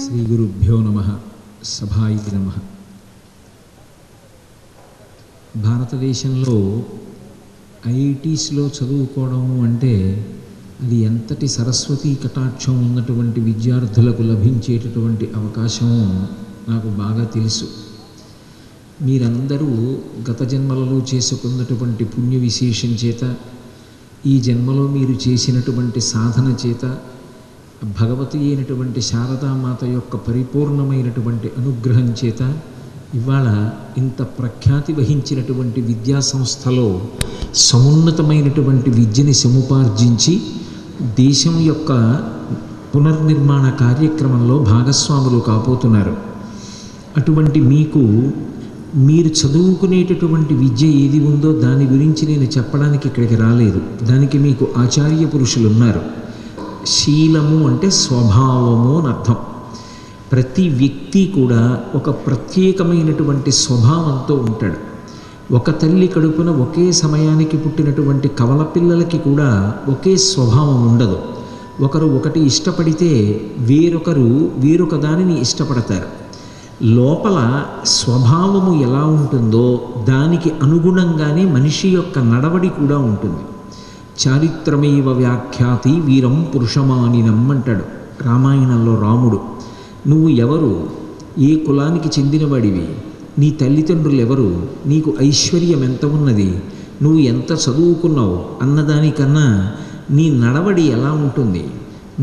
శ్రీగురుభ్యో నమః. సభాయితి నమః. భారతదేశంలో ఐఐటీస్లో చదువుకోవడము అంటే అది ఎంతటి సరస్వతీ కటాక్షం ఉన్నటువంటి విద్యార్థులకు లభించేటటువంటి అవకాశము నాకు బాగా తెలుసు. మీరందరూ గత జన్మలలో చేసుకున్నటువంటి పుణ్య విశేషం చేత, ఈ జన్మలో మీరు చేసినటువంటి సాధన చేత, భగవతి అయినటువంటి శారదామాత యొక్క పరిపూర్ణమైనటువంటి అనుగ్రహం చేత ఇవాళ ఇంత ప్రఖ్యాతి వహించినటువంటి విద్యా సంస్థలో సమున్నతమైనటువంటి విద్యని సముపార్జించి దేశం యొక్క పునర్నిర్మాణ కార్యక్రమంలో భాగస్వాములు కాబోతున్నారు. అటువంటి మీరు చదువుకునేటటువంటి విద్య ఏది ఉందో దాని గురించి నేను చెప్పడానికి ఇక్కడికి రాలేదు. దానికి మీకు ఆచార్య పురుషులు ఉన్నారు. శీలము అంటే స్వభావము అని అర్థం. ప్రతి వ్యక్తి కూడా ఒక ప్రత్యేకమైనటువంటి స్వభావంతో ఉంటాడు. ఒక తల్లి కడుపున ఒకే సమయానికి పుట్టినటువంటి కవల పిల్లలకి కూడా ఒకే స్వభావం ఉండదు. ఒకరు ఒకటి ఇష్టపడితే వేరొక దానిని ఇష్టపడతారు. లోపల స్వభావము ఎలా ఉంటుందో దానికి అనుగుణంగానే మనిషి యొక్క నడవడి కూడా ఉంటుంది. చారిత్రమేవ వ్యాఖ్యాతి వీరం పురుషమానినం అంటాడు రామాయణంలో రాముడు. నువ్వు ఎవరు, ఏ కులానికి చెందినవాడివి, నీ తల్లిదండ్రులు ఎవరు, నీకు ఐశ్వర్యం ఎంత ఉన్నది, నువ్వు ఎంత చదువుకున్నావు అన్నదానికన్నా నీ నడవడి ఎలా ఉంటుంది,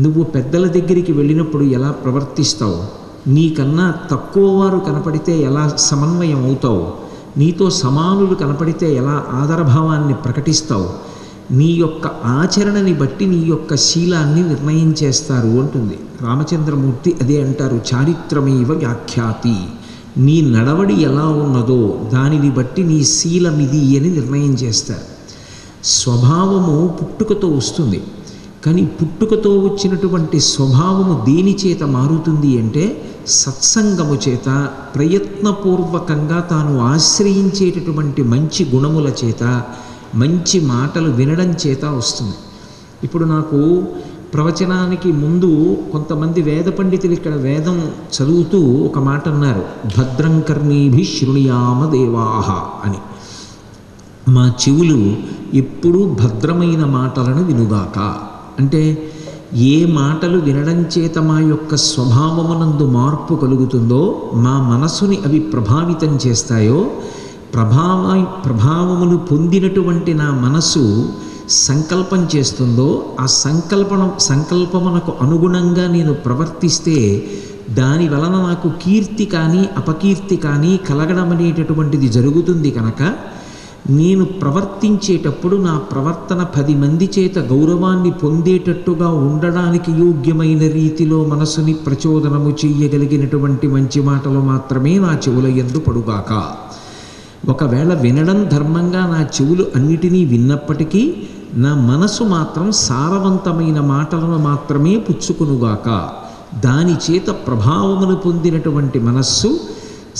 నువ్వు పెద్దల దగ్గరికి వెళ్ళినప్పుడు ఎలా ప్రవర్తిస్తావు, నీకన్నా తక్కువ వారు కనపడితే ఎలా సమన్వయం అవుతావు, నీతో సమానులు కనపడితే ఎలా ఆదరభావాన్ని ప్రకటిస్తావు, నీ యొక్క ఆచరణని బట్టి నీ యొక్క శీలాన్ని నిర్ణయం చేస్తారు అంటుంది రామచంద్రమూర్తి. అదే అంటారు చారిత్రమేవ వ్యాఖ్యాతి. నీ నడవడి ఎలా ఉన్నదో దానిని బట్టి నీ శీలమిది అని నిర్ణయం చేస్తారు. స్వభావము పుట్టుకతో వస్తుంది. కానీ పుట్టుకతో వచ్చినటువంటి స్వభావము దేని చేత మారుతుంది అంటే సత్సంగము చేత, ప్రయత్నపూర్వకంగా తాను ఆశ్రయించేటటువంటి మంచి గుణముల చేత, మంచి మాటలు వినడం చేత వస్తుంది. ఇప్పుడు నాకు ప్రవచనానికి ముందు కొంతమంది వేద పండితులు ఇక్కడ వేదం చదువుతూ ఒక మాట అన్నారు, భద్రం కర్ణీభి శృణుయామ దేవాహ అని. మా చెవులు ఎప్పుడూ భద్రమైన మాటలను వినుగాక అంటే ఏ మాటలు వినడం చేత మా యొక్క స్వభావమునందు మార్పు కలుగుతుందో, మా మనసుని అవి ప్రభావితం చేస్తాయో, ప్రభావములు పొందినటువంటి నా మనసు సంకల్పం చేస్తుందో, ఆ సంకల్పమునకు అనుగుణంగా నేను ప్రవర్తిస్తే దాని వలన నాకు కీర్తి కానీ అపకీర్తి కానీ కలగడం అనేటటువంటిది జరుగుతుంది. కనుక నేను ప్రవర్తించేటప్పుడు నా ప్రవర్తన 10 మంది చేత గౌరవాన్ని పొందేటట్టుగా ఉండడానికి యోగ్యమైన రీతిలో మనసుని ప్రచోదనము చెయ్యగలిగినటువంటి మంచి మాటలు మాత్రమే నా చెవుల యందు పడుగాక. ఒకవేళ వినడం ధర్మంగా నా చెవులు అన్నిటినీ విన్నప్పటికీ నా మనసు మాత్రం సారవంతమైన మాటలను మాత్రమే పుచ్చుకునుగాక. దాని చేత ప్రభావమును పొందినటువంటి మనస్సు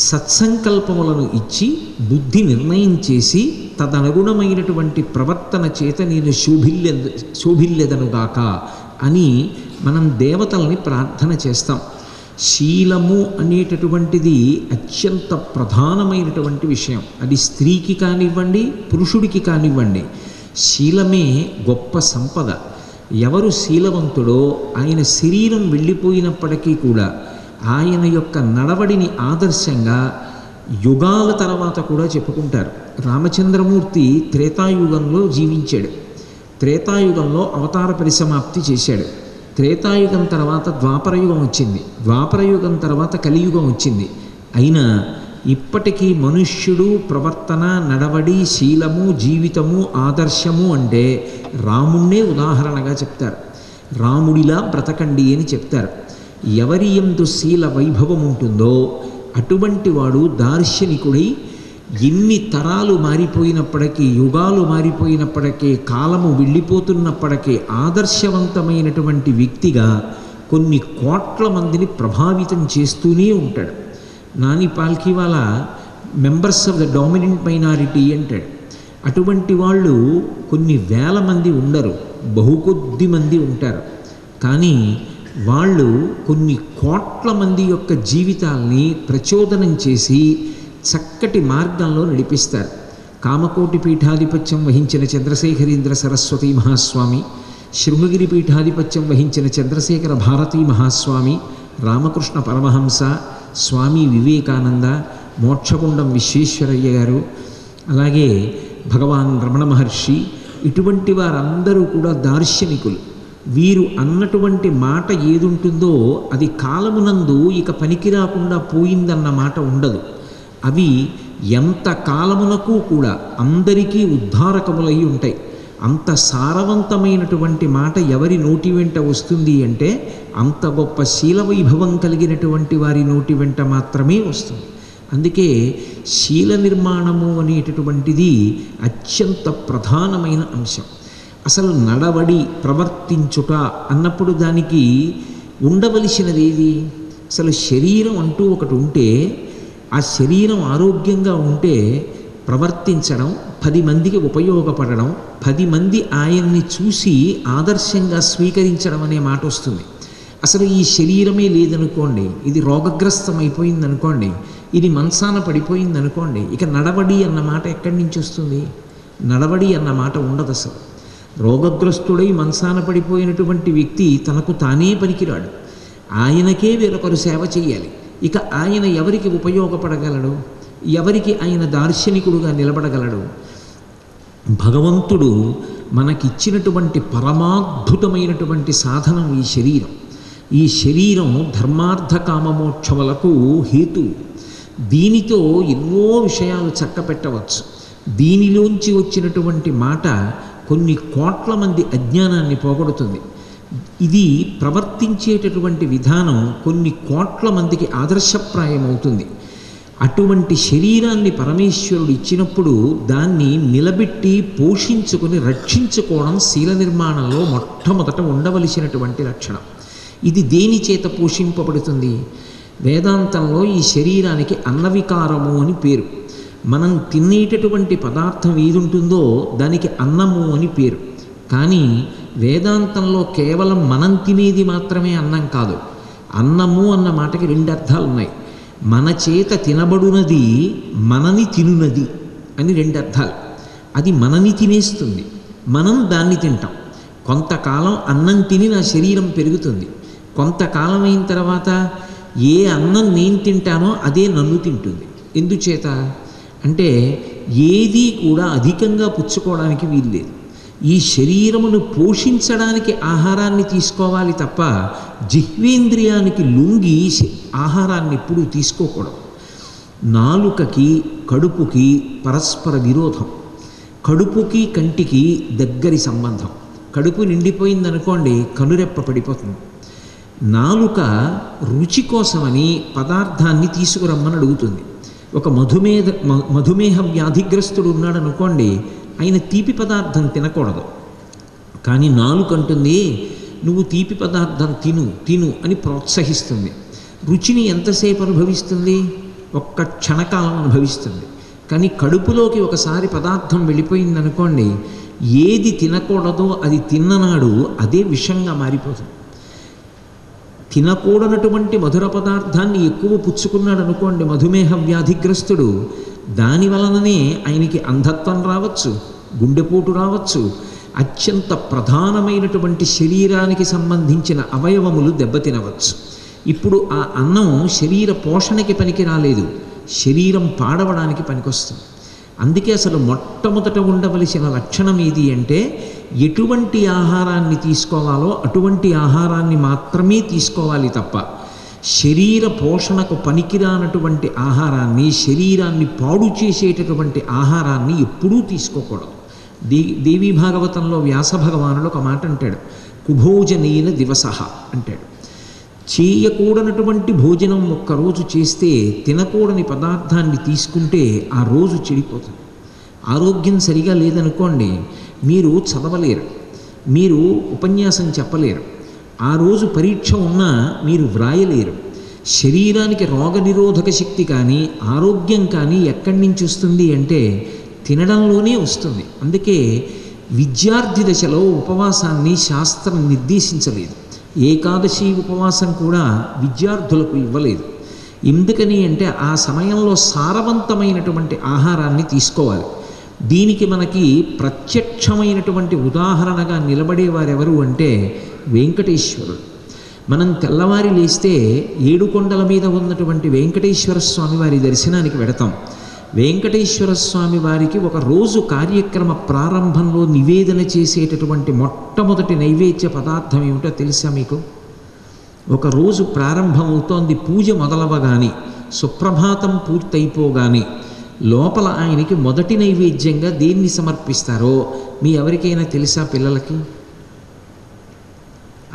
సత్సంకల్పములను ఇచ్చి బుద్ధి నిర్ణయం చేసి తదనుగుణమైనటువంటి ప్రవర్తన చేత నేను శోభిల్లెదనుగాక అని మనం దేవతల్ని ప్రార్థన చేస్తాం. శీలము అనేటటువంటిది అత్యంత ప్రధానమైనటువంటి విషయం. అది స్త్రీకి కానివ్వండి, పురుషుడికి కానివ్వండి, శీలమే గొప్ప సంపద. ఎవరు శీలవంతుడో ఆయన శరీరం వెళ్ళిపోయినప్పటికీ కూడా ఆయన యొక్క నడవడిని ఆదర్శంగా యుగాల తర్వాత కూడా చెప్పుకుంటారు. రామచంద్రమూర్తి త్రేతాయుగంలో జీవించాడు. త్రేతాయుగంలో అవతార పరిసమాప్తి చేశాడు. త్రేతాయుగం తర్వాత ద్వాపరయుగం వచ్చింది. ద్వాపరయుగం తర్వాత కలియుగం వచ్చింది. అయినా ఇప్పటికీ మనుష్యుడు ప్రవర్తన, నడవడి, శీలము, జీవితము, ఆదర్శము అంటే రాముణ్ణే ఉదాహరణగా చెప్తారు. రాముడిలా బ్రతకండి అని చెప్తారు. ఎవరి యందు శీల వైభవం ఉంటుందో అటువంటి వాడు దార్శనికుడై ఎన్ని తరాలు మారిపోయినప్పటికీ, యుగాలు మారిపోయినప్పటికీ, కాలము వెళ్ళిపోతున్నప్పటికీ ఆదర్శవంతమైనటువంటి వ్యక్తిగా కొన్ని కోట్ల మందిని ప్రభావితం చేస్తూనే ఉంటాడు. Nani Palkhivala members of the dominant minority అంటాడు. అటువంటి వాళ్ళు కొన్ని వేల మంది ఉండరు, బహుకొద్ది మంది ఉంటారు. కానీ వాళ్ళు కొన్ని కోట్ల మంది యొక్క జీవితాల్ని ప్రచోదనం చేసి చక్కటి మార్గంలో నడిపిస్తారు. కామకోటి పీఠాధిపత్యం వహించిన చంద్రశేఖరేంద్ర సరస్వతి మహాస్వామి, శృంగగిరి పీఠాధిపత్యం వహించిన చంద్రశేఖర భారతీ మహాస్వామి, రామకృష్ణ పరమహంస, స్వామి వివేకానంద, మోక్షగుండం విశ్వేశ్వరయ్య గారు, అలాగే భగవాన్ రమణ మహర్షి, ఇటువంటి వారందరూ కూడా దార్శనికులు. వీరు అన్నటువంటి మాట ఏదుంటుందో అది కాలమునందు ఇక పనికి రాకుండా పోయిందన్న మాట ఉండదు. అవి ఎంత కాలమునకు కూడా అందరికీ ఉద్ధారకములై ఉంటాయి. అంత సారవంతమైనటువంటి మాట ఎవరి నోటి వెంట వస్తుంది అంటే అంత గొప్ప శీల వైభవం కలిగినటువంటి వారి నోటి వెంట మాత్రమే వస్తుంది. అందుకే శీల నిర్మాణము అనేటటువంటిది అత్యంత ప్రధానమైన అంశం. అసలు నడవడి, ప్రవర్తించుట అన్నప్పుడు దానికి ఉండవలసినది ఏది? అసలు శరీరం అంటూ ఒకటి ఉంటే ఆ శరీరం ఆరోగ్యంగా ఉంటే ప్రవర్తించడం, 10 మందికి ఉపయోగపడడం, 10 మంది ఆయన్ని చూసి ఆదర్శంగా స్వీకరించడం అనే మాట వస్తుంది. అసలు ఈ శరీరమే లేదనుకోండి, ఇది రోగగ్రస్తం అయిపోయిందనుకోండి, ఇది మంచాన పడిపోయిందనుకోండి, ఇక నడవడి అన్న మాట ఎక్కడి నుంచి వస్తుంది? నడవడి అన్న మాట ఉండదు. అసలు రోగగ్రస్తుడై మంచాన పడిపోయినటువంటి వ్యక్తి తనకు తానే పనికిరాడు. ఆయనకే వేరొకరు సేవ చేయాలి. ఇక ఆయన ఎవరికి ఉపయోగపడగలడు? ఎవరికి ఆయన దార్శనికుడుగా నిలబడగలడు? భగవంతుడు మనకిచ్చినటువంటి పరమాద్భుతమైనటువంటి సాధనం ఈ శరీరం. ఈ శరీరం ధర్మార్థ కామమోక్షములకు హేతు. దీనితో ఎన్నో విషయాలు చక్కపెట్టవచ్చు. దీనిలోంచి వచ్చినటువంటి మాట కొన్ని కోట్ల మంది అజ్ఞానాన్ని పోగొడుతుంది. ఇది ప్రవర్తించేటటువంటి విధానం కొన్ని కోట్ల మందికి ఆదర్శప్రాయమవుతుంది. అటువంటి శరీరాన్ని పరమేశ్వరుడు ఇచ్చినప్పుడు దాన్ని నిలబెట్టి పోషించుకొని రక్షించుకోవడం శీల నిర్మాణంలో మొట్టమొదట ఉండవలసినటువంటి లక్షణం. ఇది దేని చేత పోషింపబడుతుంది? వేదాంతంలో ఈ శరీరానికి అన్నవికారము అని పేరు. మనం తినేటటువంటి పదార్థం ఏదుంటుందో దానికి అన్నము అని పేరు. కానీ వేదాంతంలో కేవలం మనం తినేది మాత్రమే అన్నం కాదు. అన్నము అన్న మాటకి 2 అర్థాలు ఉన్నాయి. మన చేత తినబడునది మనని తినునది అని 2 అర్థాలు. అది మనని తినేస్తుంది, మనం దాన్ని తింటాం. కొంతకాలం అన్నం తిని నా శరీరం పెరుగుతుంది. కొంతకాలం అయిన తర్వాత ఏ అన్నం నేను తింటానో అదే నన్ను తింటుంది. ఎందుచేత అంటే ఏది కూడా అధికంగా పుచ్చుకోవడానికి వీల్లేదు. ఈ శరీరమును పోషించడానికి ఆహారాన్ని తీసుకోవాలి తప్ప జిహ్వేంద్రియానికి లొంగి ఆహారాన్ని ఎప్పుడూ తీసుకోకూడదు. నాలుకకి కడుపుకి పరస్పర విరోధం. కడుపుకి కంటికి దగ్గరి సంబంధం. కడుపు నిండిపోయిందనుకోండి, కనురెప్ప పడిపోతుంది. నాలుక రుచి కోసమని పదార్థాన్ని తీసుకురమ్మని అడుగుతుంది. ఒక మధుమేహ వ్యాధిగ్రస్తుడు ఉన్నాడనుకోండి, ఆయన తీపి పదార్థం తినకూడదు. కానీ నాలుకంటుంది, నువ్వు తీపి పదార్థం తిను తిను అని ప్రోత్సహిస్తుంది. రుచిని ఎంతసేపు అనుభవిస్తుంది? ఒక్క క్షణకాలం అనుభవిస్తుంది. కానీ కడుపులోకి ఒకసారి పదార్థం వెళ్ళిపోయిందనుకోండి, ఏది తినకూడదో అది తిన్ననాడు అదే విషంగా మారిపోతుంది. తినకూడనటువంటి మధుర పదార్థాన్ని ఎక్కువ పుచ్చుకున్నాడు అనుకోండి మధుమేహ వ్యాధిగ్రస్తుడు, దాని వలననే ఆయనకి అంధత్వం రావచ్చు, గుండెపోటు రావచ్చు, అత్యంత ప్రధానమైనటువంటి శరీరానికి సంబంధించిన అవయవములు దెబ్బతినవచ్చు. ఇప్పుడు ఆ అన్నం శరీర పోషణకి పనికి రాలేదు, శరీరం పాడవడానికి పనికొస్తుంది. అందుకే అసలు మొట్టమొదట ఉండవలసిన లక్షణం ఏది అంటే, ఎటువంటి ఆహారాన్ని తీసుకోవాలో అటువంటి ఆహారాన్ని మాత్రమే తీసుకోవాలి తప్ప శరీర పోషణకు పనికిరానటువంటి ఆహారాన్ని, శరీరాన్ని పాడు చేసేటటువంటి ఆహారాన్ని ఎప్పుడూ తీసుకోకూడదు. దేవీ భాగవతంలో వ్యాస భగవానుడు ఒక మాట అంటాడు, కుభోజనీన దివసః అంటాడు. చేయకూడనటువంటి భోజనం ఒక్కరోజు చేస్తే, తినకూడని పదార్థాన్ని తీసుకుంటే ఆ రోజు చెడిపోతుంది. ఆరోగ్యం సరిగా లేదనుకోండి, మీరు చదవలేరు, మీరు ఉపన్యాసం చెప్పలేరు, ఆ రోజు పరీక్ష ఉన్నా మీరు వ్రాయలేరు. శరీరానికి రోగనిరోధక శక్తి కానీ ఆరోగ్యం కానీ ఎక్కడి నుంచి వస్తుంది అంటే తినడంలోనే వస్తుంది. అందుకే విద్యార్థి దశలో ఉపవాసాన్ని శాస్త్రం నిర్దేశించలేదు. ఏకాదశి ఉపవాసం కూడా విద్యార్థులకు ఇవ్వలేదు. ఎందుకని అంటే ఆ సమయంలో సారవంతమైనటువంటి ఆహారాన్ని తీసుకోవాలి. దీనికి మనకి ప్రత్యక్షమైనటువంటి ఉదాహరణగా నిలబడేవారెవరు అంటే వెంకటేశ్వరుడు. మనం తెల్లవారి లేస్తే ఏడుకొండల మీద ఉన్నటువంటి వెంకటేశ్వర స్వామి వారి దర్శనానికి వెడతాం. వెంకటేశ్వర స్వామి వారికి ఒక రోజు కార్యక్రమ ప్రారంభంలో నివేదన చేసేటటువంటి మొట్టమొదటి నైవేద్య పదార్థం ఏమిటో తెలుసా మీకు? ఒకరోజు ప్రారంభమవుతోంది, పూజ మొదలవగానే, సుప్రభాతం పూర్తయిపోగానే లోపల ఆయనకి మొదటి నైవేద్యంగా దేన్ని సమర్పిస్తారో మీ ఎవరికైనా తెలుసా? పిల్లలకి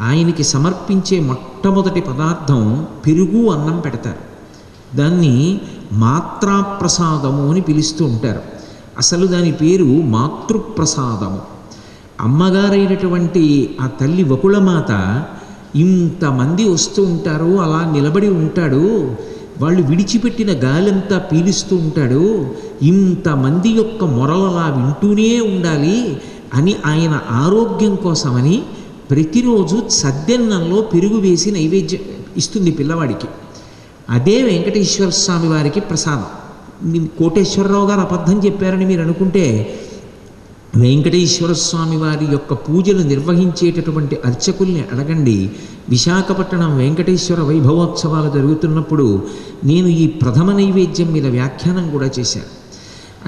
ఆయనకి సమర్పించే మొట్టమొదటి పదార్థం పెరుగు అన్నం పెడతారు. దాన్ని మాత్రాప్రసాదము అని పిలుస్తూ ఉంటారు. అసలు దాని పేరు మాతృప్రసాదము. అమ్మగారైనటువంటి ఆ తల్లి వకుళమాత ఇంతమంది వస్తూ ఉంటారు, అలా నిలబడి ఉంటాడు, వాళ్ళు విడిచిపెట్టిన గాలంతా పీలుస్తూ ఉంటాడు, ఇంతమంది యొక్క మొరలలా వింటూనే ఉండాలి అని ఆయన ఆరోగ్యం కోసమని ప్రతిరోజు సద్దెన్నంలో పెరుగు వేసి నైవేద్యం ఇస్తుంది పిల్లవాడికి. అదే వెంకటేశ్వర స్వామి వారికి ప్రసాదం. కోటేశ్వరరావు గారు అబద్ధం చెప్పారని మీరు అనుకుంటే, వెంకటేశ్వర స్వామి వారి యొక్క పూజలు నిర్వహించేటటువంటి అర్చకుల్ని అడగండి. విశాఖపట్నం వెంకటేశ్వర వైభవోత్సవాలు జరుగుతున్నప్పుడు నేను ఈ ప్రథమ నైవేద్యం మీద వ్యాఖ్యానం కూడా చేశాను.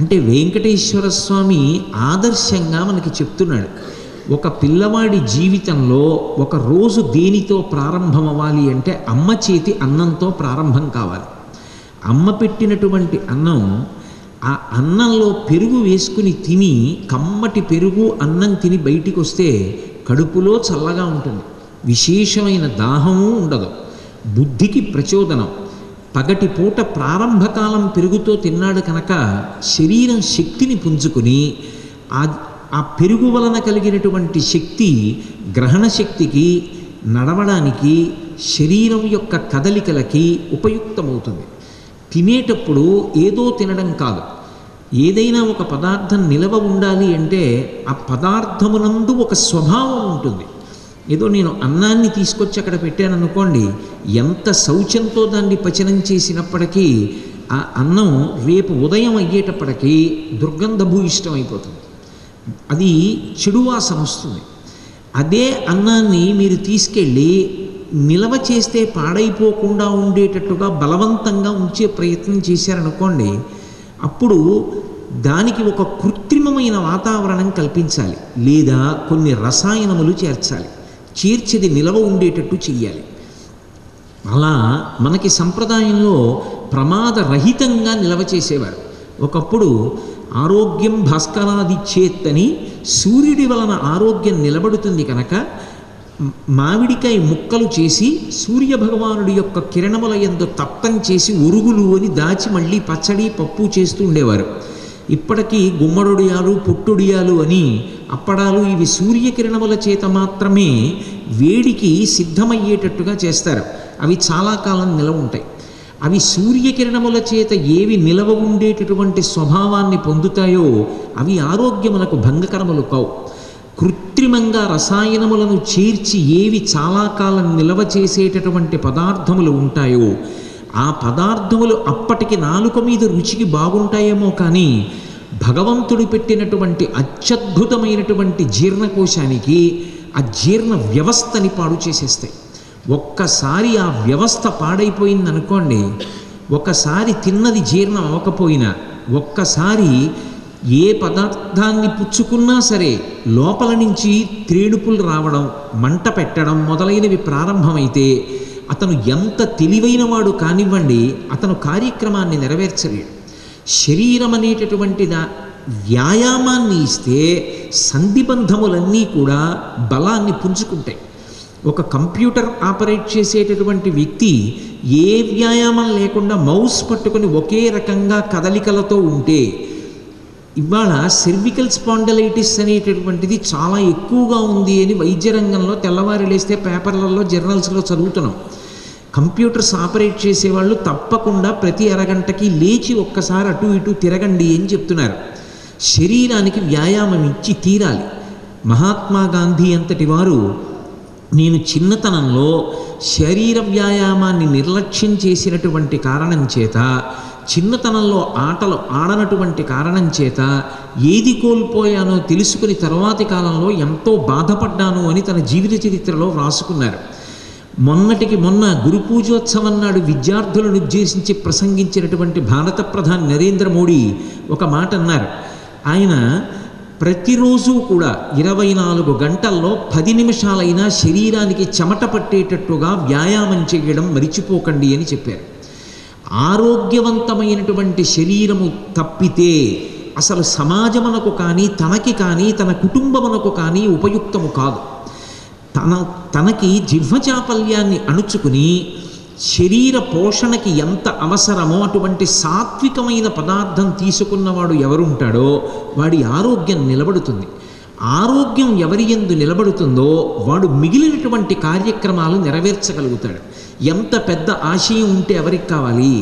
అంటే వెంకటేశ్వర స్వామి ఆదర్శంగా మనకి చెప్తున్నాడు, ఒక పిల్లవాడి జీవితంలో ఒక రోజు దేనితో ప్రారంభం అవ్వాలి అంటే అమ్మ చేతి అన్నంతో ప్రారంభం కావాలి. అమ్మ పెట్టినటువంటి అన్నం, ఆ అన్నంలో పెరుగు వేసుకుని తిని, కమ్మటి పెరుగు అన్నం తిని బయటికి వస్తే కడుపులో చల్లగా ఉంటుంది, విశేషమైన దాహము ఉండదు, బుద్ధికి ప్రచోదనం. పగటిపూట ప్రారంభకాలం పెరుగుతో తిన్నాడు కనుక శరీరం శక్తిని పుంజుకుని ఆ పెరుగు వలన కలిగినటువంటి శక్తి గ్రహణ శక్తికి, నడవడానికి, శరీరం యొక్క కదలికలకి ఉపయుక్తమవుతుంది. తినేటప్పుడు ఏదో తినడం కాదు, ఏదైనా ఒక పదార్థం నిలవ ఉండాలి అంటే ఆ పదార్థమునందు ఒక స్వభావం ఉంటుంది. ఏదో నేను అన్నాన్ని తీసుకొచ్చి అక్కడ పెట్టాను అనుకోండి, ఎంత శౌచంతో దాన్ని పచనం చేసినప్పటికీ ఆ అన్నం రేపు ఉదయం అయ్యేటప్పటికీ దుర్గంధభూయిష్టం అయిపోతుంది, అది చెడు వాసన వస్తుంది. అదే అన్నాన్ని మీరు తీసుకెళ్ళి నిలవ చేస్తే పాడైపోకుండా ఉండేటట్టుగా బలవంతంగా ఉంచే ప్రయత్నం చేశారనుకోండి, అప్పుడు దానికి ఒక కృత్రిమమైన వాతావరణం కల్పించాలి, లేదా కొన్ని రసాయనములు చేర్చాలి, చేర్చేది నిలవ ఉండేటట్టు చెయ్యాలి. అలా మనకి సంప్రదాయంలో ప్రమాదరహితంగా నిలవ చేసేవారు. ఒకప్పుడు ఆరోగ్యం భాస్కరాది చేత్తని, సూర్యుడి వలన ఆరోగ్యం నిలబడుతుంది కనుక మామిడికాయ ముక్కలు చేసి సూర్యభగవానుడి యొక్క కిరణముల యందు తప్తం చేసి ఉరుగులు అని దాచి మళ్ళీ పచ్చడి పప్పు చేస్తూ ఉండేవారు. ఇప్పటికీ గుమ్మడొడియాలు, పొట్టొడియాలు అని అప్పడాలు, ఇవి సూర్యకిరణముల చేత మాత్రమే వేడికి సిద్ధమయ్యేటట్టుగా చేస్తారు. అవి చాలా కాలం నిలవ ఉంటాయి. అవి సూర్యకిరణముల చేత ఏవి నిలవ ఉండేటటువంటి స్వభావాన్ని పొందుతాయో అవి ఆరోగ్యములకు భంగకరములు కావు. కృత్రిమంగా రసాయనములను చేర్చి ఏవి చాలా కాలం నిలవ చేసేటటువంటి పదార్థములు ఉంటాయో ఆ పదార్థములు అప్పటికి నాలుక మీద రుచికి బాగుంటాయేమో కానీ భగవంతుడు పెట్టినటువంటి అత్యద్భుతమైనటువంటి జీర్ణకోశానికి ఆ జీర్ణ వ్యవస్థని పాడు చేసేస్తాయి. ఒక్కసారి ఆ వ్యవస్థ పాడైపోయిందనుకోండి, ఒకసారి తిన్నది జీర్ణం అవ్వకపోయినా, ఒక్కసారి ఏ పదార్థాన్ని పుచ్చుకున్నా సరే లోపల నుంచి త్రేణుపులు రావడం, మంట పెట్టడం మొదలైనవి ప్రారంభమైతే అతను ఎంత తెలివైన వాడు కానివ్వండి, అతను కార్యక్రమాన్ని నెరవేర్చలేడు. శరీరం అనేటటువంటి వ్యాయామాన్ని ఇస్తే సంధిబంధములన్నీ కూడా బలాన్ని పుంజుకుంటాయి. ఒక కంప్యూటర్ ఆపరేట్ చేసేటటువంటి వ్యక్తి ఏ వ్యాయామం లేకుండా మౌస్ పట్టుకొని ఒకే రకంగా కదలికలతో ఉంటే, ఇవాళ సెర్వికల్ స్పాండలైటిస్ అనేటటువంటిది చాలా ఎక్కువగా ఉంది అని వైద్య రంగంలో తెల్లవారు లేస్తే పేపర్లలో జర్నల్స్లో చదువుతున్నాం. కంప్యూటర్స్ ఆపరేట్ చేసేవాళ్ళు తప్పకుండా ప్రతి అరగంటకి లేచి ఒక్కసారి అటు ఇటు తిరగండి అని చెప్తున్నారు. శరీరానికి వ్యాయామం ఇచ్చి తీరాలి. మహాత్మా గాంధీ అంతటి వారు, నేను చిన్నతనంలో శరీర వ్యాయామాన్ని నిర్లక్ష్యం చేసినటువంటి కారణం చేత, చిన్నతనంలో ఆటలు ఆడనటువంటి కారణం చేత ఏది కోల్పోయానో తెలుసుకుని తర్వాతి కాలంలో ఎంతో బాధపడ్డాను అని తన జీవిత చరిత్రలో వ్రాసుకున్నారు. మొన్నటికి మొన్న గురు పూజోత్సవం నాడు విద్యార్థులను ఉద్దేశించి ప్రసంగించినటువంటి భారత ప్రధాని నరేంద్ర మోడీ ఒక మాట అన్నారు. ఆయన ప్రతిరోజు కూడా 24 గంటల్లో 10 నిమిషాలైనా శరీరానికి చెమట పట్టేటట్టుగా వ్యాయామం చేయడం మరిచిపోకండి అని చెప్పారు. ఆరోగ్యవంతమైనటువంటి శరీరము తప్పితే అసలు సమాజమునకు కానీ, తనకి కానీ, తన కుటుంబమునకు కానీ ఉపయుక్తము కాదు. తనకి జిహ్వచాపల్యాన్ని అణుచుకుని శరీర పోషణకి ఎంత అవసరమో అటువంటి సాత్వికమైన పదార్థం తీసుకున్నవాడు ఎవరుంటాడో వాడి ఆరోగ్యం నిలబడుతుంది. ఆరోగ్యం ఎవరి యందు నిలబడుతుందో వాడు మిగిలినటువంటి కార్యక్రమాలు నెరవేర్చగలుగుతాడు. ఎంత పెద్ద ఆశయం ఉంటే ఎవరికి కావాలి,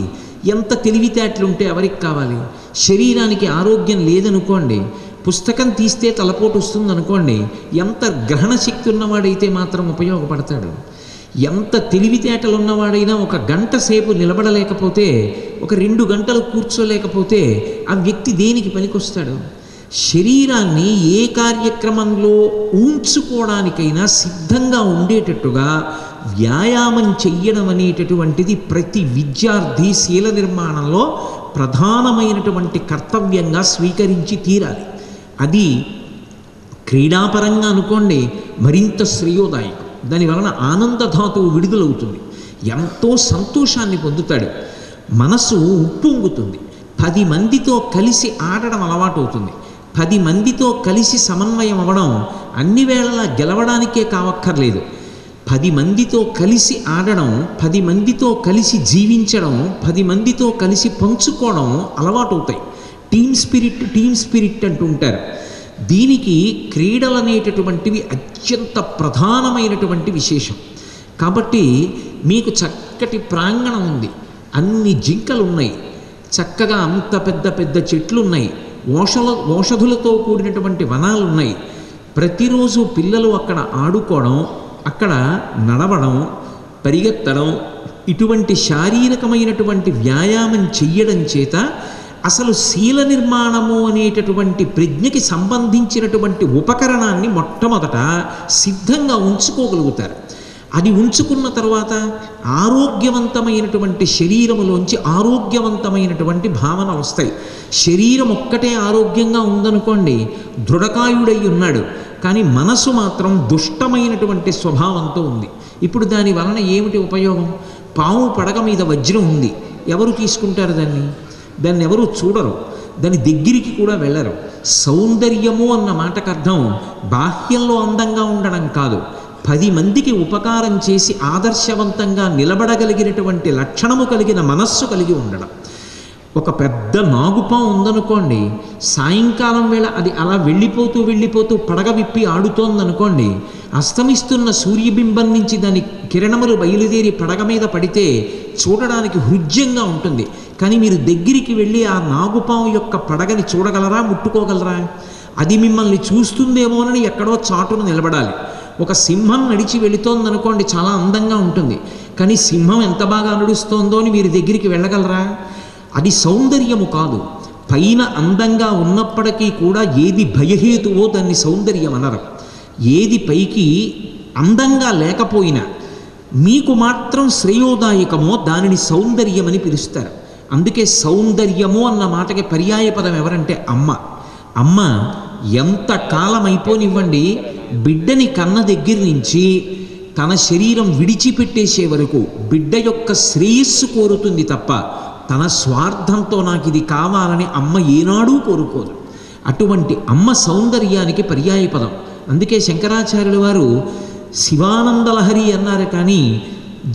ఎంత తెలివితేటలు ఉంటే ఎవరికి కావాలి. శరీరానికి ఆరోగ్యం లేదనుకోండి, పుస్తకం తీస్తే తలపోటు వస్తుంది అనుకోండి, ఎంత గ్రహణ శక్తి ఉన్నవాడైతే మాత్రం ఉపయోగపడతాడు. ఎంత తెలివితేటలు ఉన్నవాడైనా ఒక గంట సేపు నిలబడలేకపోతే, ఒక 2 గంటలు కూర్చోలేకపోతే ఆ వ్యక్తి దేనికి పనికొస్తాడు? శరీరాన్ని ఏ కార్యక్రమంలో ఉంచుకోవడానికైనా సిద్ధంగా ఉండేటట్టుగా వ్యాయామం చెయ్యడం అనేటటువంటిది ప్రతి విద్యార్థి శీల నిర్మాణంలో ప్రధానమైనటువంటి కర్తవ్యంగా స్వీకరించి తీరాలి. అది క్రీడాపరంగా అనుకోండి మరింత శ్రేయోదాయకం. దానివలన ఆనందధాతువు విడుదలవుతుంది, ఎంతో సంతోషాన్ని పొందుతాడు, మనసు ఉప్పొంగుతుంది, 10 మందితో కలిసి ఆడడం అలవాటు అవుతుంది. 10 మందితో కలిసి సమన్వయం అవ్వడం అన్ని వేళలా గెలవడానికే కావక్కర్లేదు. 10 మందితో కలిసి ఆడడం, 10 మందితో కలిసి జీవించడం, 10 మందితో కలిసి పంచుకోవడం అలవాటు అవుతాయి. టీమ్ స్పిరిట్ అంటుంటారు. దీనికి క్రీడలు అనేటటువంటివి అత్యంత ప్రధానమైనటువంటి విశేషం. కాబట్టి మీకు చక్కటి ప్రాంగణం ఉంది, అన్ని జింకలు ఉన్నాయి, చక్కగా అంత పెద్ద పెద్ద చెట్లు ఉన్నాయి, ఔషధులతో కూడినటువంటి వనాలు ఉన్నాయి. ప్రతిరోజు పిల్లలు అక్కడ ఆడుకోవడం, అక్కడ నడవడం, పరిగెత్తడం, ఇటువంటి శారీరకమైనటువంటి వ్యాయామం చెయ్యడం చేత అసలు శీల నిర్మాణము అనేటటువంటి ప్రజ్ఞకి సంబంధించినటువంటి ఉపకరణాన్ని మొట్టమొదట సిద్ధంగా ఉంచుకోగలుగుతారు. అది ఉంచుకున్న తర్వాత ఆరోగ్యవంతమైనటువంటి శరీరములోంచి ఆరోగ్యవంతమైనటువంటి భావన వస్తాయి. శరీరం ఒక్కటే ఆరోగ్యంగా ఉందనుకోండి, దృఢకాయుడై ఉన్నాడు, కానీ మనసు మాత్రం దుష్టమైనటువంటి స్వభావంతో ఉంది. ఇప్పుడు దాని వలన ఏమిటి ఉపయోగం? పాము పడగ మీద వజ్రం ఉంది, ఎవరు తీసుకుంటారు దాన్ని ఎవరు చూడరు, దాని దగ్గరికి కూడా వెళ్ళరు. సౌందర్యము అన్న మాటకు అర్థం బాహ్యంలో అందంగా ఉండడం కాదు, 10 మందికి ఉపకారం చేసి ఆదర్శవంతంగా నిలబడగలిగినటువంటి లక్షణము కలిగిన మనస్సు కలిగి ఉండడం. ఒక పెద్ద నాగుపాము ఉందనుకోండి, సాయంకాలం వేళ అది అలా వెళ్ళిపోతూ పడగ విప్పి ఆడుతోందనుకోండి, అస్తమిస్తున్న సూర్యబింబం నుంచి దాని కిరణములు బయలుదేరి పడగ మీద పడితే చూడడానికి హృద్యంగా ఉంటుంది. కానీ మీరు దగ్గరికి వెళ్ళి ఆ నాగుపాము యొక్క పడగని చూడగలరా, ముట్టుకోగలరా? అది మిమ్మల్ని చూస్తుందేమోనని ఎక్కడో చాటును నిలబడాలి. ఒక సింహం నడిచి వెళుతోందనుకోండి, చాలా అందంగా ఉంటుంది, కానీ సింహం ఎంత బాగా నడుస్తోందో అని మీరు దగ్గరికి వెళ్ళగలరా? అది సౌందర్యము కాదు. పైన అందంగా ఉన్నప్పటికీ కూడా ఏది భయహేతువో దాన్ని సౌందర్యం అనరు. ఏది పైకి అందంగా లేకపోయినా మీకు మాత్రం శ్రేయోదాయకమో దానిని సౌందర్యమని పిలుస్తారు. అందుకే సౌందర్యము అన్న మాటకి పర్యాయ పదం ఎవరంటే అమ్మ. అమ్మ ఎంత కాలం అయిపోనివ్వండి, బిడ్డని కన్న దగ్గర నుంచి తన శరీరం విడిచిపెట్టేసే వరకు బిడ్డ యొక్క శ్రేయస్సు కోరుతుంది తప్ప తన స్వార్థంతో నాకు ఇది కావాలని అమ్మ ఏనాడూ కోరుకోదు. అటువంటి అమ్మ సౌందర్యానికి పర్యాయపదం. అందుకే శంకరాచార్యుల వారు శివానందలహరి అన్నారు, కానీ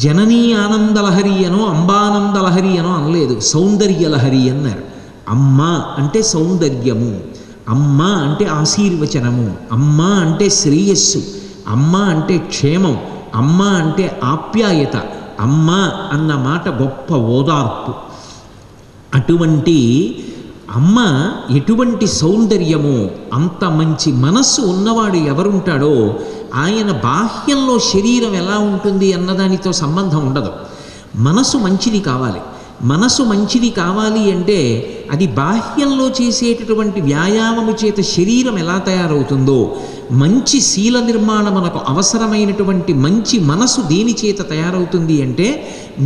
జననీ ఆనందలహరి అనో అంబానందలహరి అనో అనలేదు, సౌందర్యలహరి అన్నారు. అమ్మ అంటే సౌందర్యము, అమ్మ అంటే ఆశీర్వచనము, అమ్మ అంటే శ్రేయస్సు, అమ్మ అంటే క్షేమం, అమ్మ అంటే ఆప్యాయత, అమ్మ అన్న మాట గొప్ప ఓదార్పు. అటువంటి అమ్మ ఎటువంటి సౌందర్యమో, అంత మంచి మనస్సు ఉన్నవాడు ఎవరుంటాడో ఆయన బాహ్యంలో శరీరం ఎలా ఉంటుంది అన్నదానితో సంబంధం ఉండదు. మనసు మంచిది కావాలి. మనసు మంచిది కావాలి అంటే అది బాహ్యంలో చేసేటటువంటి వ్యాయామము చేత శరీరం ఎలా తయారవుతుందో, మంచి శీల నిర్మాణమునకు అవసరమైనటువంటి మంచి మనసు దేని చేత తయారవుతుంది అంటే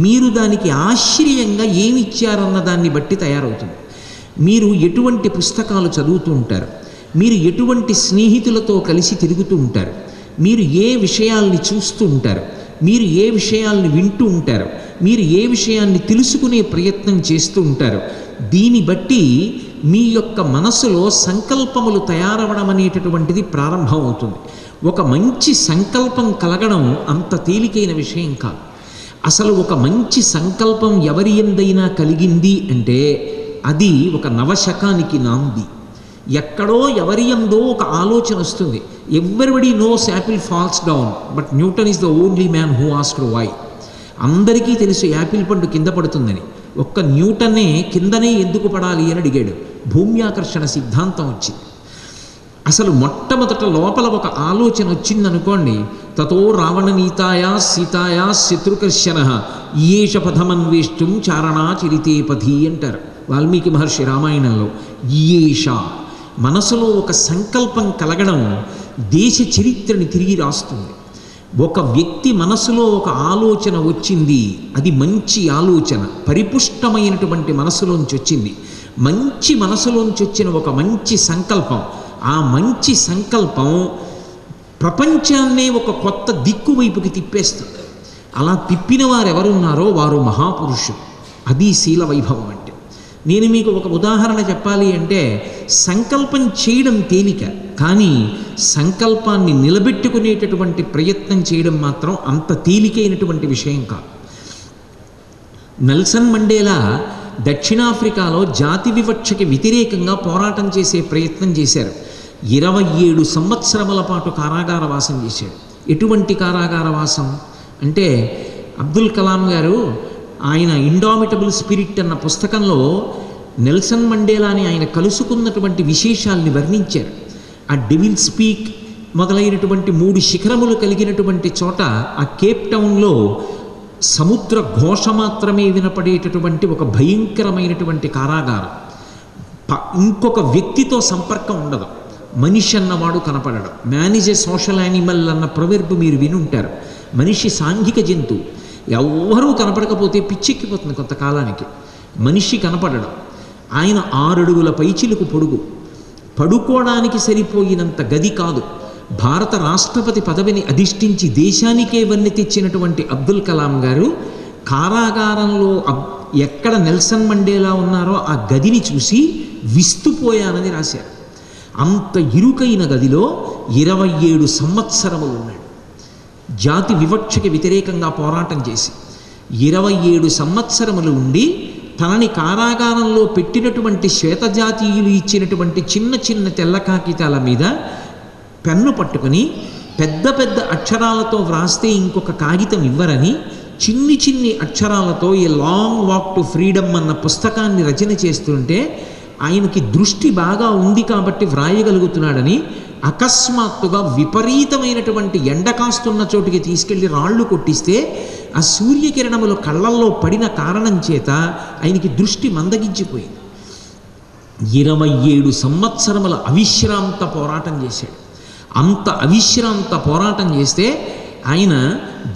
మీరు దానికి ఆశ్రయంగా ఏమి ఇచ్చారన్న దాన్ని బట్టి తయారవుతుంది. మీరు ఎటువంటి పుస్తకాలు చదువుతూ ఉంటారు, మీరు ఎటువంటి స్నేహితులతో కలిసి తిరుగుతూ ఉంటారు, మీరు ఏ విషయాల్ని చూస్తూ ఉంటారు, మీరు ఏ విషయాల్ని వింటూ ఉంటారు, మీరు ఏ విషయాన్ని తెలుసుకునే ప్రయత్నం చేస్తూ ఉంటారు, దీన్ని బట్టి మీ యొక్క మనసులో సంకల్పములు తయారవడం అనేటటువంటిది ప్రారంభమవుతుంది. ఒక మంచి సంకల్పం కలగడం అంత తేలికైన విషయం కాదు. అసలు ఒక మంచి సంకల్పం ఎవరి యందైనా కలిగింది అంటే అది ఒక నవశకానికి నాంది. ఎక్కడో ఎవరి యందో ఒక ఆలోచన వస్తుంది. Everybody knows apple falls down but Newton is the only man who asked why. అందరికీ తెలుసు యాపిల్ పండు కింద పడుతుందని, ఒక్క న్యూటనే కిందనే ఎందుకు పడాలి అని అడిగాడు. భూమ్యాకర్షణ సిద్ధాంతం వచ్చింది. అసలు మొట్టమొదట లోపల ఒక ఆలోచన వచ్చిందనుకోండి, తతో రావణనీతాయా సీతాయా శత్రుకర్షణ ఈయేష పథమన్వేష్టం చారణాచరితే పథి అంటారు వాల్మీకి మహర్షి రామాయణంలో. ఈయేష మనసులో ఒక సంకల్పం కలగడం దేశ చరిత్రని తిరిగి రాస్తుంది. ఒక వ్యక్తి మనసులో ఒక ఆలోచన వచ్చింది, అది మంచి ఆలోచన, పరిపుష్టమైనటువంటి మనసులోంచి వచ్చింది, మంచి మనసులోంచి వచ్చిన ఒక మంచి సంకల్పం, ఆ మంచి సంకల్పం ప్రపంచాన్నే ఒక కొత్త దిక్కు వైపుకి తిప్పేస్తుంది. అలా తిప్పిన వారు ఎవరున్నారో వారు మహాపురుషులు. అది శీల వైభవం అంటే. నేను మీకు ఒక ఉదాహరణ చెప్పాలి అంటే, సంకల్పం చేయడం తేలిక, కానీ సంకల్పాన్ని నిలబెట్టుకునేటటువంటి ప్రయత్నం చేయడం మాత్రం అంత తేలికైనటువంటి విషయం కాదు. నెల్సన్ మండేలా దక్షిణాఫ్రికాలో జాతి వివక్షకి వ్యతిరేకంగా పోరాటం చేసే ప్రయత్నం చేశారు. 27 సంవత్సరముల పాటు కారాగారవాసం చేశాడు. ఎటువంటి కారాగారవాసం అంటే, అబ్దుల్ కలాం గారు ఆయన ఇండామిటబుల్ స్పిరిట్ అన్న పుస్తకంలో నెల్సన్ మండేలాని ఆయన కలుసుకున్నటువంటి విశేషాల్ని వర్ణించారు. ఆ డెవిల్ స్పీక్ మొదలైనటువంటి 3 శిఖరములు కలిగినటువంటి చోట, ఆ కేప్ టౌన్లో సముద్ర ఘోష మాత్రమే వినపడేటటువంటి ఒక భయంకరమైనటువంటి కారాగారం. ఇంకొక వ్యక్తితో సంపర్కం ఉండదు, మనిషి అన్నవాడు కనపడడం. Man is a social animal అన్న ప్రొవెర్బ్ మీరు వినుంటారు. మనిషి సాంఘిక జంతువు. ఎవ్వరూ కనపడకపోతే పిచ్చెక్కిపోతుంది కొంతకాలానికి. మనిషి కనపడడం. ఆయన 6 అడుగుల పైచిలుకు పొడుగు, పడుకోవడానికి సరిపోయినంత గది కాదు. భారత రాష్ట్రపతి పదవిని అధిష్ఠించి దేశానికే వన్నె తెచ్చినటువంటి అబ్దుల్ కలాం గారు కారాగారంలో ఎక్కడ నెల్సన్ మండేలా ఉన్నారో ఆ గదిని చూసి విస్తుపోయానని రాశారు. అంత ఇరుకైన గదిలో 27 సంవత్సరములు ఉన్నాడు. జాతి వివక్షకి వ్యతిరేకంగా పోరాటం చేసి 27 సంవత్సరములు ఉండి తనని కారాగారంలో పెట్టినటువంటి శ్వేతజాతీయులు ఇచ్చినటువంటి చిన్న చిన్న తెల్ల కాగితాల మీద పెన్ను పట్టుకొని పెద్ద పెద్ద అక్షరాలతో వ్రాస్తే ఇంకొక కాగితం ఇవ్వరని చిన్ని చిన్ని అక్షరాలతో a long walk to freedom అన్న పుస్తకాన్ని రచన చేస్తుంటే ఆయనకి దృష్టి బాగా ఉంది కాబట్టి వ్రాయగలుగుతున్నాడని అకస్మాత్తుగా విపరీతమైనటువంటి ఎండ కాస్తున్న చోటుకి తీసుకెళ్లి రాళ్ళు కొట్టిస్తే ఆ సూర్యకిరణములు కళ్ళల్లో పడిన కారణం చేత ఆయనకి దృష్టి మందగించిపోయింది. 27 సంవత్సరముల అవిశ్రాంత పోరాటం చేశాడు. అంత అవిశ్రాంత పోరాటం చేస్తే ఆయన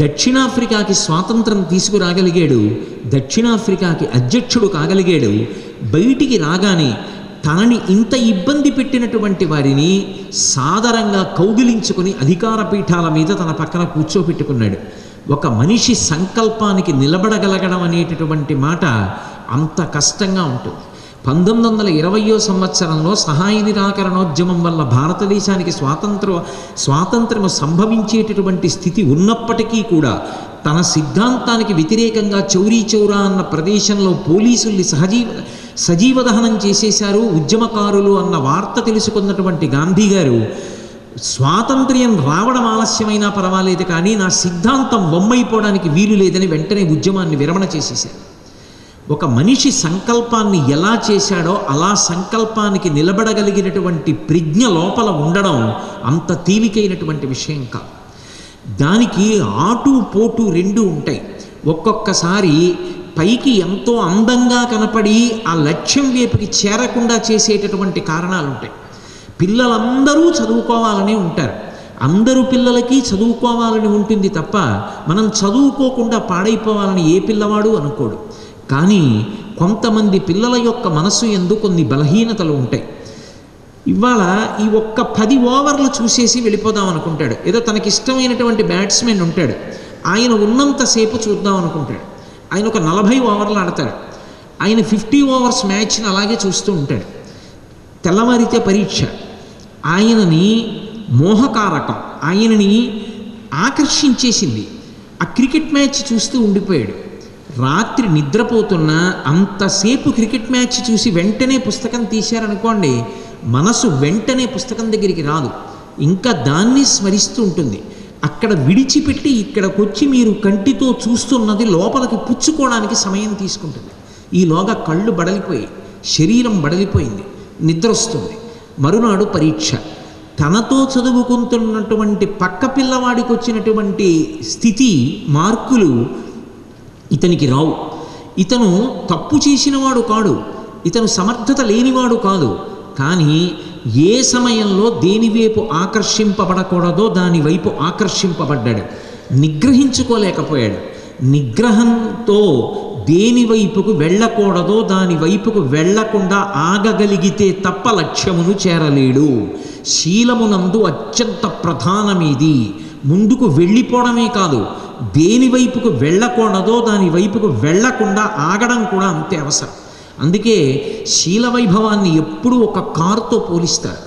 దక్షిణాఫ్రికాకి స్వాతంత్రం తీసుకురాగలిగాడు, దక్షిణాఫ్రికాకి అధ్యక్షుడు కాగలిగాడు. బయటికి రాగానే తనని ఇంత ఇబ్బంది పెట్టినటువంటి వారిని సాదరంగా కౌగిలించుకుని అధికార పీఠాల మీద తన పక్కన కూర్చోపెట్టుకున్నాడు. ఒక మనిషి సంకల్పానికి నిలబడగలగడం అనేటటువంటి మాట అంత కష్టంగా ఉంటుంది. 1920వ సంవత్సరంలో సహాయ నిరాకరణోద్యమం వల్ల భారతదేశానికి స్వాతంత్రము సంభవించేటటువంటి స్థితి ఉన్నప్పటికీ కూడా తన సిద్ధాంతానికి వ్యతిరేకంగా చౌరీ చౌరా అన్న ప్రదేశంలో పోలీసుల్ని సజీవ దహనం చేసేశారు ఉద్యమకారులు అన్న వార్త తెలుసుకున్నటువంటి గాంధీ గారు స్వాతంత్ర్యం రావడం ఆలస్యమైనా పర్వాలేదు కానీ నా సిద్ధాంతం వమ్మైపోవడానికి వీలు లేదని వెంటనే ఉద్యమాన్ని విరమణ చేసేశారు. ఒక మనిషి సంకల్పాన్ని ఎలా చేశాడో అలా సంకల్పానికి నిలబడగలిగినటువంటి ప్రజ్ఞ లోపల ఉండడం అంత తేలికైనటువంటి విషయం కాదు. దానికి ఆటు పోటు రెండు ఉంటాయి. ఒక్కొక్కసారి పైకి ఎంతో అందంగా కనపడి ఆ లక్ష్యం వైపుకి చేరకుండా చేసేటటువంటి కారణాలు ఉంటాయి. పిల్లలందరూ చదువుకోవాలని ఉంటారు, అందరూ పిల్లలకి చదువుకోవాలని ఉంటుంది తప్ప మనం చదువుకోకుండా పాడైపోవాలని ఏ పిల్లవాడు అనుకోడు. కానీ కొంతమంది పిల్లల యొక్క మనసు యందు కొన్ని బలహీనతలు ఉంటాయి. ఇవాళ ఈ ఒక్క 10 ఓవర్లు చూసేసి వెళ్ళిపోదాం అనుకుంటాడు. ఏదో తనకిష్టమైనటువంటి బ్యాట్స్మెన్ ఉంటాడు, ఆయన ఉన్నంతసేపు చూద్దాం అనుకుంటాడు. ఆయన ఒక 40 ఓవర్లు ఆడతాడు, ఆయన 50 ఓవర్స్ మ్యాచ్ని అలాగే చూస్తూ ఉంటాడు. తెల్లవారితే పరీక్ష ఆయనని మోహకారకం, ఆయనని ఆకర్షించేసింది. ఆ క్రికెట్ మ్యాచ్ చూస్తూ ఉండిపోయాడు. రాత్రి నిద్రపోతున్నా అంతసేపు క్రికెట్ మ్యాచ్ చూసి వెంటనే పుస్తకం తీశారనుకోండి, మనసు వెంటనే పుస్తకం దగ్గరికి రాదు, ఇంకా దాన్ని స్మరిస్తూ ఉంటుంది. అక్కడ విడిచిపెట్టి ఇక్కడికి వచ్చి మీరు కంటితో చూస్తున్నది లోపలికి పుచ్చుకోవడానికి సమయం తీసుకుంటుంది. ఈలోగా కళ్ళు బడలిపోయి శరీరం బడలిపోయింది, నిద్ర వస్తుంది. మరునాడు పరీక్ష. తనతో చదువుకుంటున్నటువంటి పక్క పిల్లవాడికి వచ్చినటువంటి స్థితి మార్కులు ఇతనికి రావు. ఇతను తప్పు చేసినవాడు కాడు, ఇతను సమర్థత లేనివాడు కాదు. కానీ ఏ సమయంలో దేనివైపు ఆకర్షింపబడకూడదో దాని వైపు ఆకర్షింపబడ్డాడు, నిగ్రహించుకోలేకపోయాడు. నిగ్రహంతో దేని వైపుకు వెళ్ళకూడదో దాని వైపుకు వెళ్లకుండా ఆగగలిగితే తప్ప లక్ష్యమును చేరలేడు. శీలమునందు అత్యంత ప్రధానమేది. ముందుకు వెళ్ళిపోవడమే కాదు, దేని వైపుకు వెళ్ళకూడదో దాని వైపుకు వెళ్లకుండా ఆగడం కూడా అంతే అవసరం. అందుకే శీల వైభవాన్ని ఎప్పుడూ ఒక కారుతో పోలిస్తారు.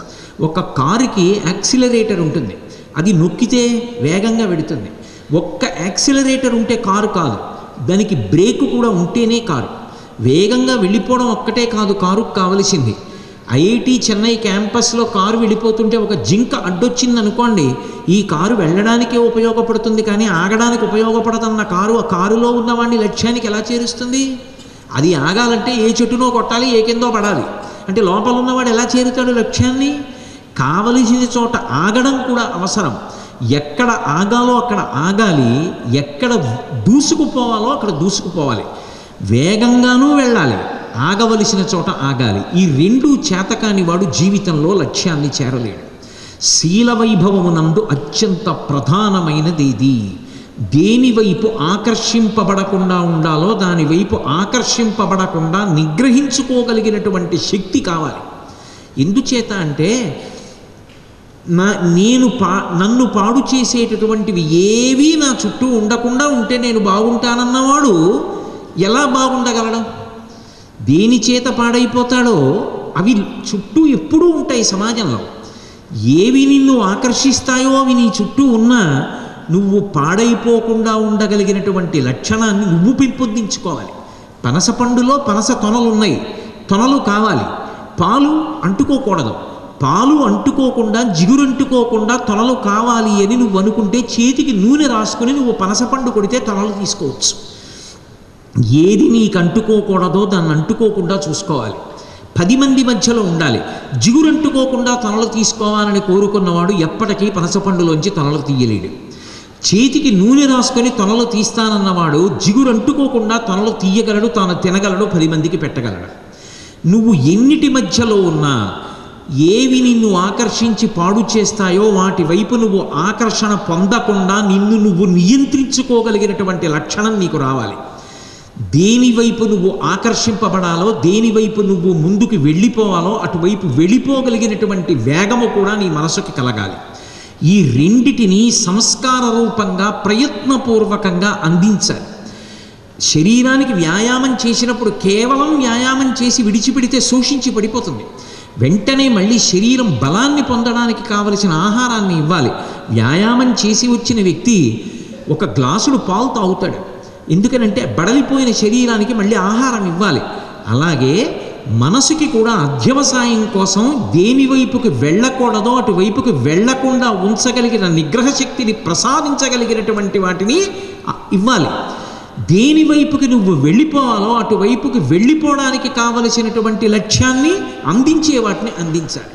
ఒక కారుకి యాక్సిలరేటర్ ఉంటుంది, అది నొక్కితే వేగంగా వెడుతుంది. ఒక్క యాక్సిలరేటర్ ఉంటే కారు కాదు, దానికి బ్రేక్ కూడా ఉంటేనే కారు. వేగంగా వెళ్ళిపోవడం ఒక్కటే కాదు కారుకు కావలసింది. ఐఐటి చెన్నై క్యాంపస్లో కారు వెళ్ళిపోతుంటే ఒక జింక అడ్డొచ్చింది అనుకోండి, ఈ కారు వెళ్ళడానికే ఉపయోగపడుతుంది కానీ ఆగడానికి ఉపయోగపడదన్న కారు ఆ కారులో ఉన్నవాడిని లక్ష్యానికి ఎలా చేరుస్తుంది? అది ఆగాలంటే ఏ చెట్టునో కొట్టాలి, ఏ కిందో పడాలి. అంటే లోపల ఉన్నవాడు ఎలా చేరుతాడు లక్ష్యాన్ని? కావలసిన చోట ఆగడం కూడా అవసరం. ఎక్కడ ఆగాలో అక్కడ ఆగాలి, ఎక్కడ దూసుకుపోవాలో అక్కడ దూసుకుపోవాలి. వేగంగానూ వెళ్ళాలి, ఆగవలసిన చోట ఆగాలి. ఈ రెండు చేతకాని వాడు జీవితంలో లక్ష్యాన్ని చేరలేడు. శీల వైభవమునందు అత్యంత ప్రధానమైనది ఇది. దేనివైపు ఆకర్షింపబడకుండా ఉండాలో దానివైపు ఆకర్షింపబడకుండా నిగ్రహించుకోగలిగినటువంటి శక్తి కావాలి. ఎందుచేత అంటే నన్ను పాడు చేసేటటువంటివి ఏవీ నా చుట్టూ ఉండకుండా ఉంటే నేను బాగుంటానన్నవాడు ఎలా బాగుండగలడు? దేని చేత పాడైపోతాడో అవి చుట్టూ ఎప్పుడూ ఉంటాయి సమాజంలో. ఏవి నిన్ను ఆకర్షిస్తాయో అవి నీ చుట్టూ ఉన్నా నువ్వు పాడైపోకుండా ఉండగలిగినటువంటి లక్షణాన్ని నువ్వు పెంపొందించుకోవాలి. పనస పండులో పనస తొనలు ఉన్నాయి, తొనలు కావాలి. పాలు అంటుకోకూడదు, పాలు అంటుకోకుండా జిగురంటుకోకుండా తొనలు కావాలి అని నువ్వు అనుకుంటే చేతికి నూనె రాసుకుని నువ్వు పనసపండు కొడితే తొనలు తీసుకోవచ్చు. ఏది నీకు అంటుకోకూడదో దాన్ని అంటుకోకుండా చూసుకోవాలి. 10 మంది మధ్యలో ఉండాలి. జిగురంటుకోకుండా తొనలు తీసుకోవాలని కోరుకున్నవాడు ఎప్పటికీ పనసపండులోంచి తొనలు తీయలేడు. చేతికి నూనె రాసుకొని తొనలు తీస్తానన్నవాడు జిగురంటుకోకుండా తొనలు తీయగలడు, తాను తినగలడు, 10 మందికి పెట్టగలడు. నువ్వు ఎన్నిటి మధ్యలో ఉన్నా ఏవి నిన్ను ఆకర్షించి పాడు చేస్తాయో వాటి వైపు నువ్వు ఆకర్షణ పొందకుండా నిన్ను నువ్వు నియంత్రించుకోగలిగినటువంటి లక్షణం నీకు రావాలి. దేనివైపు నువ్వు ఆకర్షింపబడాలో, దేనివైపు నువ్వు ముందుకు వెళ్ళిపోవాలో అటువైపు వెళ్ళిపోగలిగినటువంటి వేగము కూడా నీ మనసుకి కలగాలి. ఈ రెండిటిని సంస్కార రూపంగా ప్రయత్నపూర్వకంగా అందించాలి. శరీరానికి వ్యాయామం చేసినప్పుడు కేవలం వ్యాయామం చేసి విడిచిపెడితే శోషించి పడిపోతుంది. వెంటనే మళ్ళీ శరీరం బలాన్ని పొందడానికి కావలసిన ఆహారాన్ని ఇవ్వాలి. వ్యాయామం చేసి వచ్చిన వ్యక్తి ఒక గ్లాసుడు పాలు తాగుతాడు, ఎందుకనంటే బడలిపోయిన శరీరానికి మళ్ళీ ఆహారం ఇవ్వాలి. అలాగే మనసుకి కూడా అధ్యవసాయం కోసం దేని వైపుకి వెళ్ళకూడదో అటువైపుకి వెళ్లకుండా ఉంచగలిగిన నిగ్రహ శక్తిని ప్రసాదించగలిగినటువంటి వాటిని ఇవ్వాలి. దేని వైపుకి నువ్వు వెళ్ళిపోవాలో అటువైపుకి వెళ్ళిపోవడానికి కావలసినటువంటి లక్ష్యాన్ని అందించే వాటిని అందించాలి.